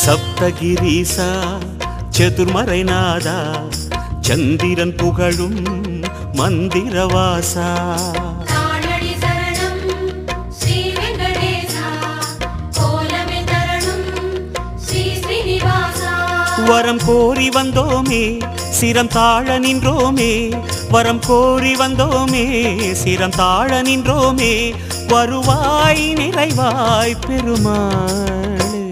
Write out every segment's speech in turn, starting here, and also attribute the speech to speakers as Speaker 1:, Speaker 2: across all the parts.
Speaker 1: சப்தகிரீசா சதுர்மறைநாதா சந்திரன் புகழும் மந்திரவாசா வரம் கோரி வந்தோமே சிரம் தாழ நின்றோமே வரம் கோரி வந்தோமே சிரம் தாழ நின்றோமே வருவாய் நிறைவாய் பெருமாளே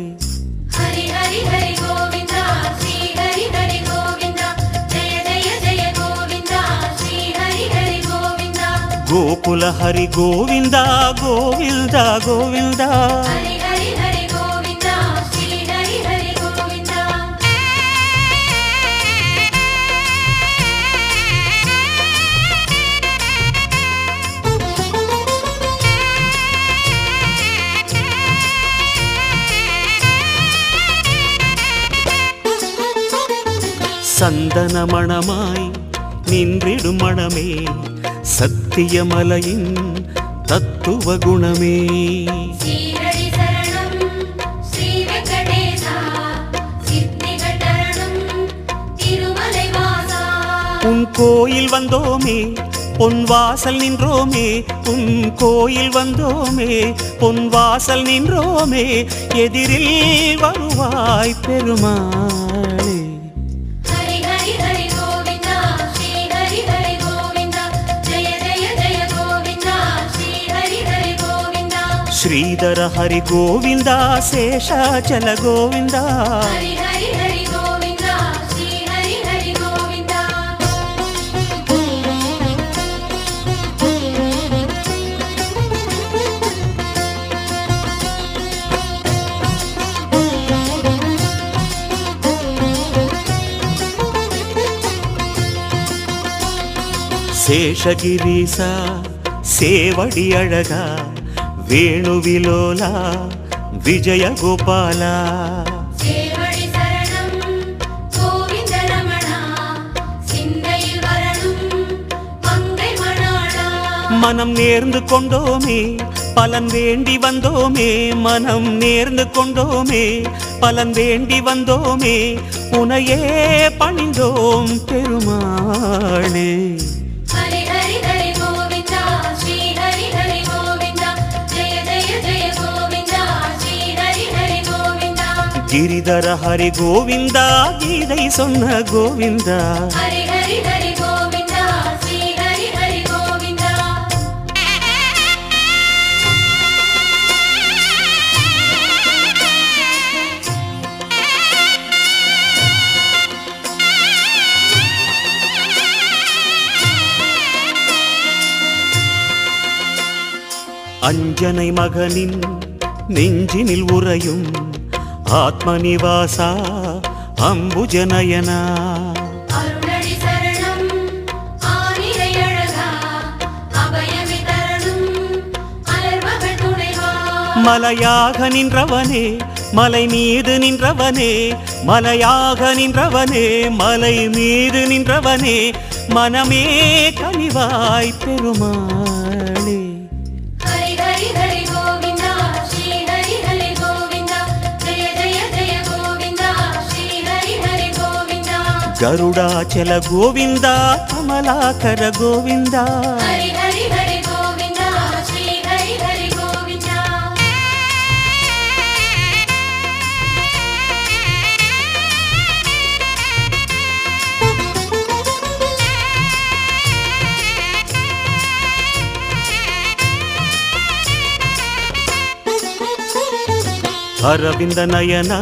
Speaker 2: ஹரி ஹரி ஹரி கோவிந்தா ஸ்ரீ ஹரி ஹரி கோவிந்தா ஜெய ஜெய ஜெய கோவிந்தா ஸ்ரீ ஹரி ஹரி கோவிந்தா
Speaker 1: கோகுல ஹரி கோவிந்தா கோவிந்தா கோவிந்தா
Speaker 2: ஹரி ஹரி ஹரி கோவிந்தா ஸ்ரீ ஹரி ஹரி கோவிந்தா
Speaker 1: சந்தன மணமாய் நின்றிடும் மணமே சத்தியமலையின் தத்துவ குணமே
Speaker 2: ஸ்ரீஹரி சரணம் ஸ்ரீ வெங்கடேசா சித்திகள் தரணும் திருமலை வாசா
Speaker 1: உன் கோயில் வந்தோமே பொன் வாசல் நின்றோமே உன் கோயில் வந்தோமே பொன் வாசல் நின்றோமே எதிரில் வருவாய் பெருமாளே
Speaker 2: ஹரி ஹரி ஹரி கோவிந்தா ஸ்ரீ ஹரி ஹரி கோவிந்தா ஜெய ஜெய ஜெய கோவிந்தா ஸ்ரீ ஹரி ஹரி கோவிந்தா
Speaker 1: ஸ்ரீதர ஹரி கோவிந்தா சேஷாச்சல கோவிந்தா
Speaker 2: ஹரி ஹரி ஹரி கோவிந்தா ஸ்ரீ ஹரி ஹரி கோவிந்தா
Speaker 1: சேஷகிரீசா சேவடி அழகா வேணுவிலோலா விஜய கோபாலா
Speaker 2: சேவடி சரணம் கோவிந்த ரமணா சிந்தையில் வரணும் மங்கை மணாளா
Speaker 1: மனம் நேர்ந்து கொண்டோமே பலன் வேண்டி வந்தோமே மனம் நேர்ந்து கொண்டோமே பலன் வேண்டி வந்தோமே உனையே பணிந்தோம் பெருமாளே
Speaker 2: ஹரி ஹரி ஹரி கோவிந்தா ஸ்ரீ ஹரி ஹரி கோவிந்தா ஜெய ஜெய ஜெய கோவிந்தா ஸ்ரீ ஹரி ஹரி கோவிந்தா
Speaker 1: கிரிதர ஹரி கோவிந்தா கீதை சொன்ன கோவிந்தா
Speaker 2: ஹரி ஹரி ஹரி கோவிந்தா ஸ்ரீ ஹரி ஹரி கோவிந்தா
Speaker 1: அஞ்சனை மகனின் நெஞ்சினில் உறையும் ஆத்மநிவாசா அம்புஜனயனா
Speaker 2: அருணடி சரணம் ஆனிரை அழகா அபயமி தரணும் அலர்மகள் துணைவா
Speaker 1: மலையாக நின்றவனே மலை மீது நின்றவனே மலையாக நின்றவனே மலை மீது நின்றவனே மனமே கனிவாய் பெருமாளே
Speaker 2: ஹரி ஹரி ஹரி கோவிந்தா ஸ்ரீ ஹரி ஹரி கோவிந்தா ஜெய ஜெய ஜெய கோவிந்தா ஸ்ரீ ஹரி ஹரி கோவிந்தா
Speaker 1: கருடாச்சல கோவிந்தா கமலாகர கோவிந்தா
Speaker 2: ஹரி ஹரி ஹரி கோவிந்தா ஸ்ரீ ஹரி ஹரி கோவிந்தா
Speaker 1: அரவிந்த நயனா